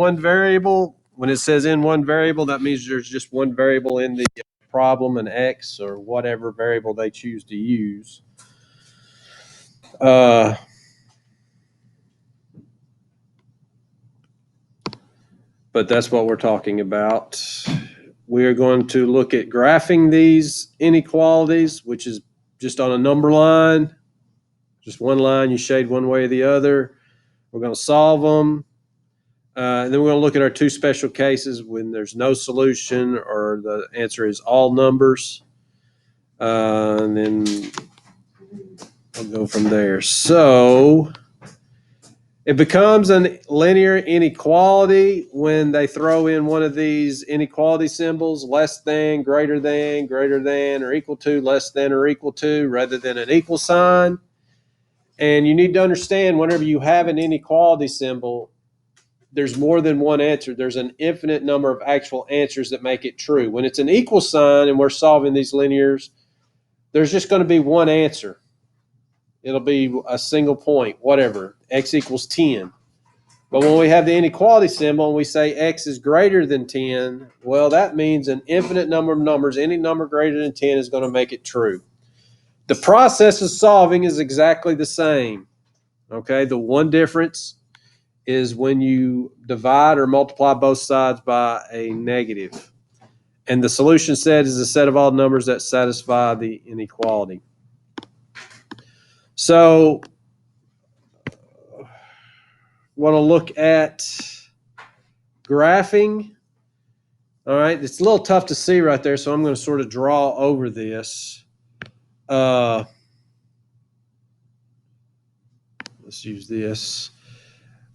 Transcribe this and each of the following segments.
one variable, when it says in one variable, that means there's just one variable in the problem, an X or whatever variable they choose to use. But that's what we're talking about. We are going to look at graphing these inequalities, which is just on a number line, just one line, you shade one way or the other. We're going to solve them. And then we're going to look at our two special cases when there's no solution or the answer is all numbers. And then I'll go from there. So it becomes a linear inequality when they throw in one of these inequality symbols, less than, greater than, or equal to, less than or equal to, rather than an equal sign. And you need to understand whenever you have an inequality symbol, there's more than one answer. There's an infinite number of actual answers that make it true. When it's an equal sign and we're solving these linears, there's just going to be one answer. It'll be a single point, whatever, x equals 10. But when we have the inequality symbol and we say x is greater than 10, well, that means an infinite number of numbers, any number greater than 10 is going to make it true. The process of solving is exactly the same. Okay, the one difference is when you divide or multiply both sides by a negative. And the solution set is a set of all numbers that satisfy the inequality. So want to look at graphing. All right, it's a little tough to see right there, so I'm going to sort of draw over this. Let's use this.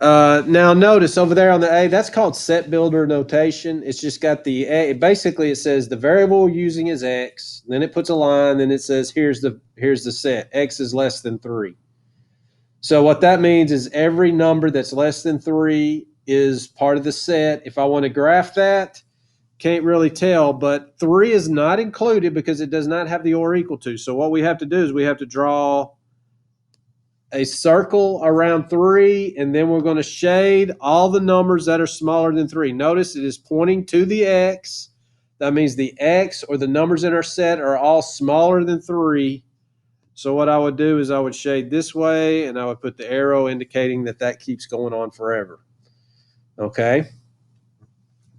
Now notice over there on the A, that's called set builder notation. It's just got the A. Basically, it says the variable we're using is X. Then it puts a line. Then it says here's the set. X is less than 3. So what that means is every number that's less than 3 is part of the set. If I want to graph that, can't really tell, but 3 is not included because it does not have the or equal to. So what we have to do is we have to draw a circle around 3, and then we're going to shade all the numbers that are smaller than 3. Notice it is pointing to the X. That means the X or the numbers in our set are all smaller than 3. So what I would do is I would shade this way, and I would put the arrow indicating that that keeps going on forever. Okay.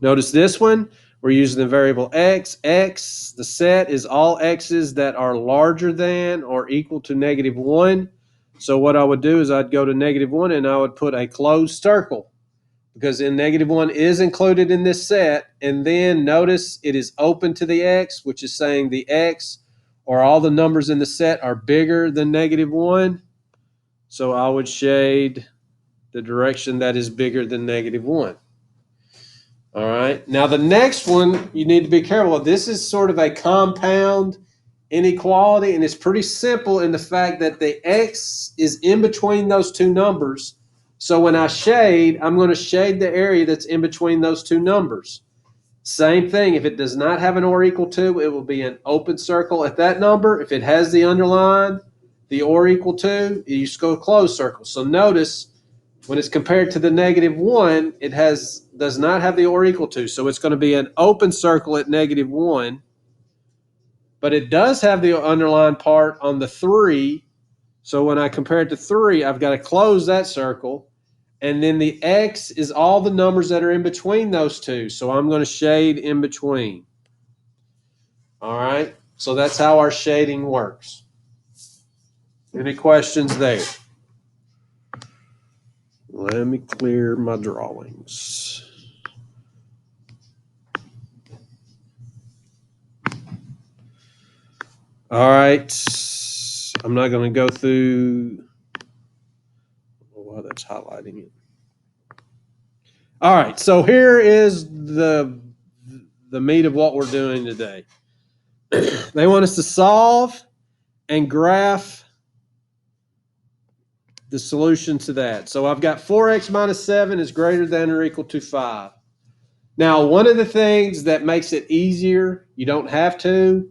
Notice this one. We're using the variable X. X, the set is all X's that are larger than or equal to -1. So what I would do is I'd go to -1 and I would put a closed circle because in -1 is included in this set. And then notice it is open to the X, which is saying the X or all the numbers in the set are bigger than -1. So I would shade the direction that is bigger than -1. All right. Now the next one you need to be careful of. This is sort of a compound inequality, and it's pretty simple in the fact that the X is in between those two numbers. So when I shade, I'm going to shade the area that's in between those two numbers. Same thing. If it does not have an or equal to, it will be an open circle at that number. If it has the underline, the or equal to, you just go a closed circle. So notice when it's compared to the -1, it does not have the or equal to. So it's going to be an open circle at -1. But it does have the underlined part on the 3. So when I compare it to 3, I've got to close that circle. And then the X is all the numbers that are in between those two. So I'm going to shade in between. All right. So that's how our shading works. Any questions there? Let me clear my drawings. All right. I'm not going to go through. Oh, that's highlighting it. All right. So here is the meat of what we're doing today. They want us to solve and graph the solution to that. So I've got 4x minus 7 is greater than or equal to 5. Now, one of the things that makes it easier, you don't have to,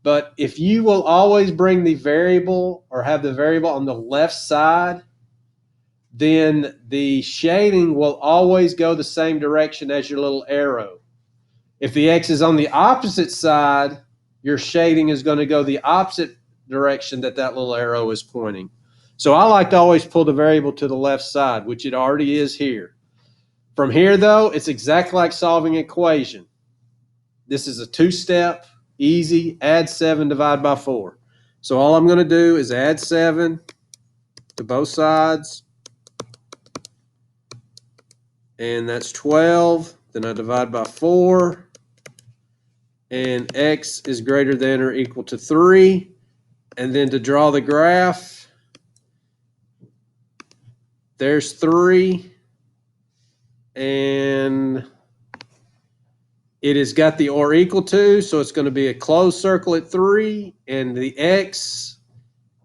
but if you will always bring the variable or have the variable on the left side, then the shading will always go the same direction as your little arrow. If the X is on the opposite side, your shading is going to go the opposite direction that little arrow is pointing. So I like to always pull the variable to the left side, which it already is here. From here, though, it's exactly like solving an equation. This is a two-step, easy, add 7, divide by 4. So all I'm going to do is add 7 to both sides, and that's 12. Then I divide by 4, and X is greater than or equal to 3. And then to draw the graph, there's 3, and it has got the or equal to, so it's going to be a closed circle at 3, and the X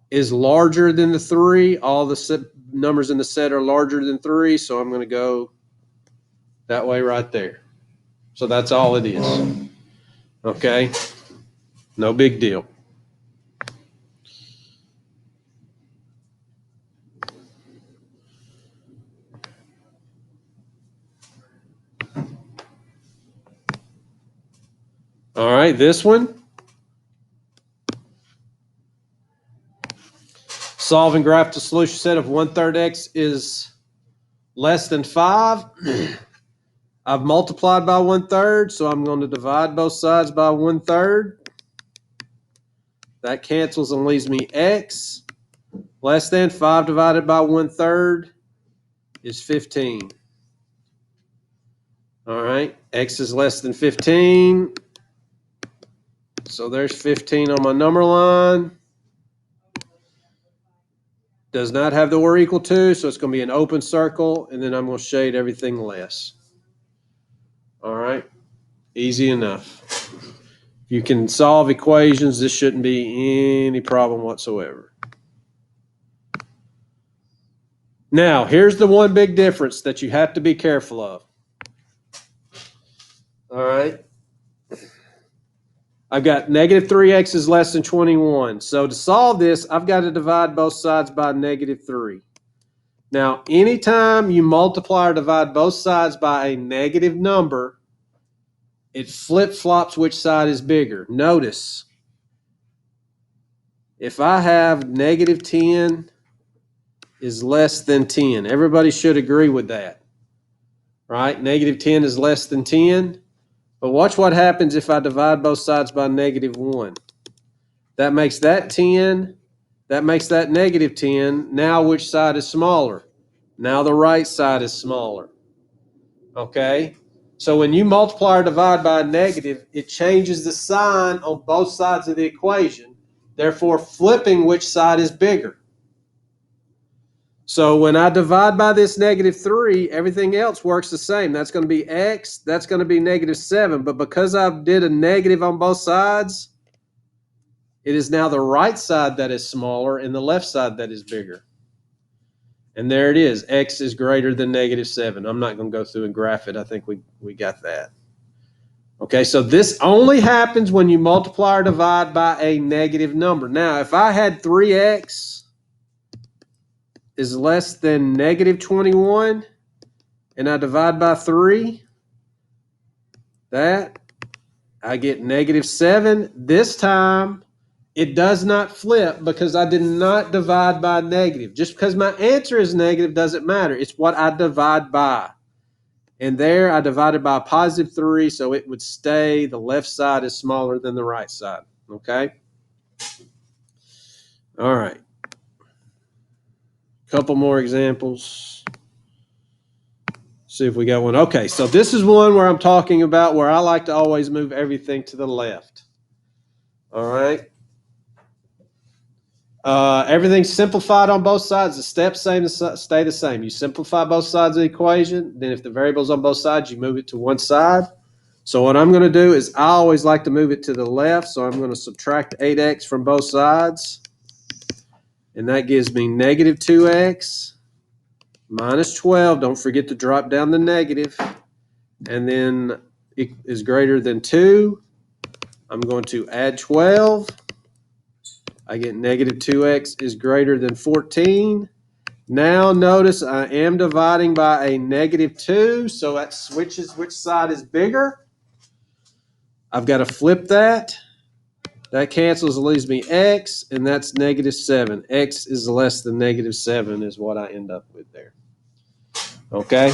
is larger than the 3. All the numbers in the set are larger than 3, so I'm going to go that way right there. So that's all it is. Okay? No big deal. All right, this one. Solving graph to solution set of 1/3 X is less than 5. I've multiplied by 1/3, so I'm going to divide both sides by 1/3. That cancels and leaves me X less than 5 divided by 1/3 is 15. All right, X is less than 15. So there's 15 on my number line. Does not have the or equal to, so it's going to be an open circle, and then I'm going to shade everything less. All right, easy enough. If you can solve equations, this shouldn't be any problem whatsoever. Now, here's the one big difference that you have to be careful of. All right. I've got negative 3x is less than 21. So to solve this, I've got to divide both sides by negative 3. Now, anytime you multiply or divide both sides by a negative number, it flip-flops which side is bigger. Notice, if I have negative 10 is less than 10, everybody should agree with that, right? Negative 10 is less than 10. But watch what happens if I divide both sides by negative 1. That makes that 10. That makes that negative 10. Now which side is smaller? Now the right side is smaller. Okay? So when you multiply or divide by a negative, it changes the sign on both sides of the equation, therefore flipping which side is bigger. So when I divide by this negative 3, everything else works the same. That's going to be X. That's going to be negative 7. But because I did a negative on both sides, it is now the right side that is smaller and the left side that is bigger. And there it is. X is greater than negative 7. I'm not going to go through and graph it. I think we got that. Okay, so this only happens when you multiply or divide by a negative number. Now, if I had 3x is less than negative 21, and I divide by 3, that I get negative 7. This time, it does not flip because I did not divide by negative. Just because my answer is negative doesn't matter. It's what I divide by. And there I divided by a positive 3, so it would stay. The left side is smaller than the right side. Okay? All right. Couple more examples. See if we got one. Okay, so this is one where I'm talking about where I like to always move everything to the left. All right. Everything's simplified on both sides. The steps stay the same. You simplify both sides of the equation. Then if the variable's on both sides, you move it to one side. So what I'm going to do is I always like to move it to the left. So I'm going to subtract 8x from both sides. And that gives me negative 2x minus 12. Don't forget to drop down the negative. And then it is greater than 2. I'm going to add 12. I get negative 2x is greater than 14. Now notice I am dividing by a -2, so that switches which side is bigger. I've got to flip that. That cancels, leaves me x, and that's -7. X is less than -7 is what I end up with there. Okay?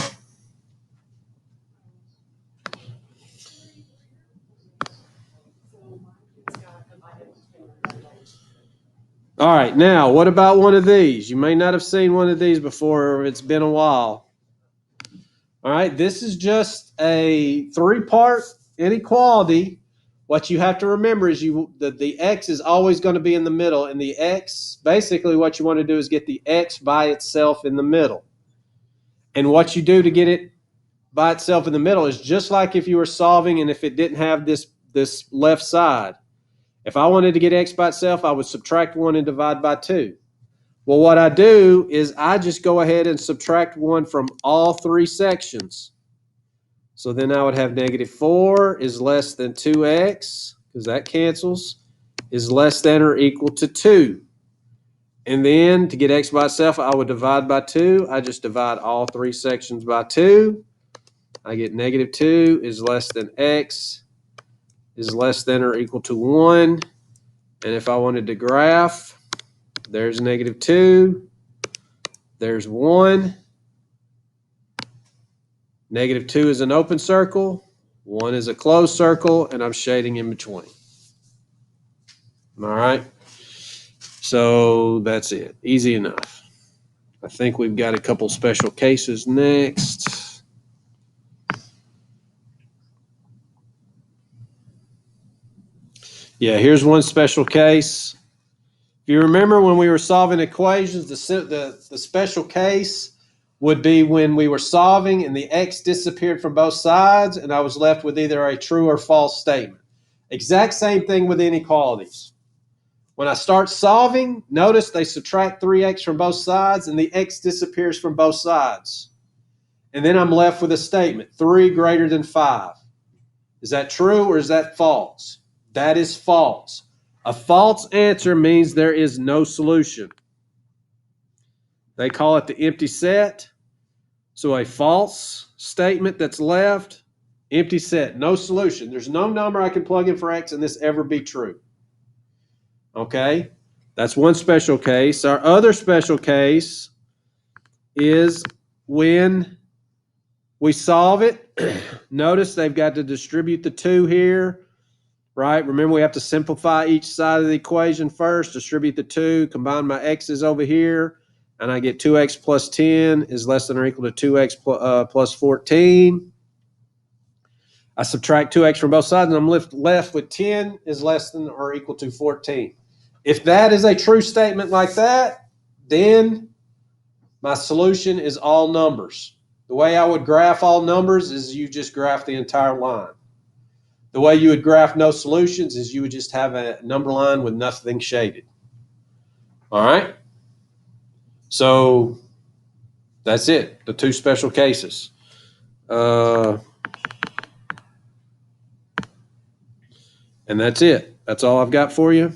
All right, now what about one of these? You may not have seen one of these before, or it's been a while. All right, this is just a 3-part inequality. What you have to remember is the x is always going to be in the middle, and the x, basically what you want to do is get the x by itself in the middle. And what you do to get it by itself in the middle is just like if you were solving and if it didn't have this left side. If I wanted to get x by itself, I would subtract 1 and divide by 2. Well, what I do is I just go ahead and subtract 1 from all 3 sections. So then I would have -4 is less than 2x, because that cancels, is less than or equal to 2. And then to get x by itself, I would divide by 2. I just divide all 3 sections by 2. I get -2 is less than x is less than or equal to 1. And if I wanted to graph, there's -2, there's 1. -2 is an open circle, 1 is a closed circle, and I'm shading in between. All right. So that's it. Easy enough. I think we've got a couple special cases next. Yeah, here's one special case. If you remember when we were solving equations, the special case would be when we were solving and the x disappeared from both sides and I was left with either a true or false statement. Exact same thing with inequalities. When I start solving, notice they subtract 3x from both sides and the x disappears from both sides. And then I'm left with a statement, 3 greater than 5. Is that true or is that false? That is false. A false answer means there is no solution. They call it the empty set. So a false statement that's left, empty set, no solution. There's no number I can plug in for x and this ever be true. Okay? That's one special case. Our other special case is when we solve it. Notice they've got to distribute the 2 here, right? Remember, we have to simplify each side of the equation first, distribute the 2, combine my x's over here, and I get 2x plus 10 is less than or equal to 2x plus 14. I subtract 2x from both sides, and I'm left with 10 is less than or equal to 14. If that is a true statement like that, then my solution is all numbers. The way I would graph all numbers is you just graph the entire line. The way you would graph no solutions is you would just have a number line with nothing shaded. All right? So that's it, the 2 special cases. And that's it. That's all I've got for you.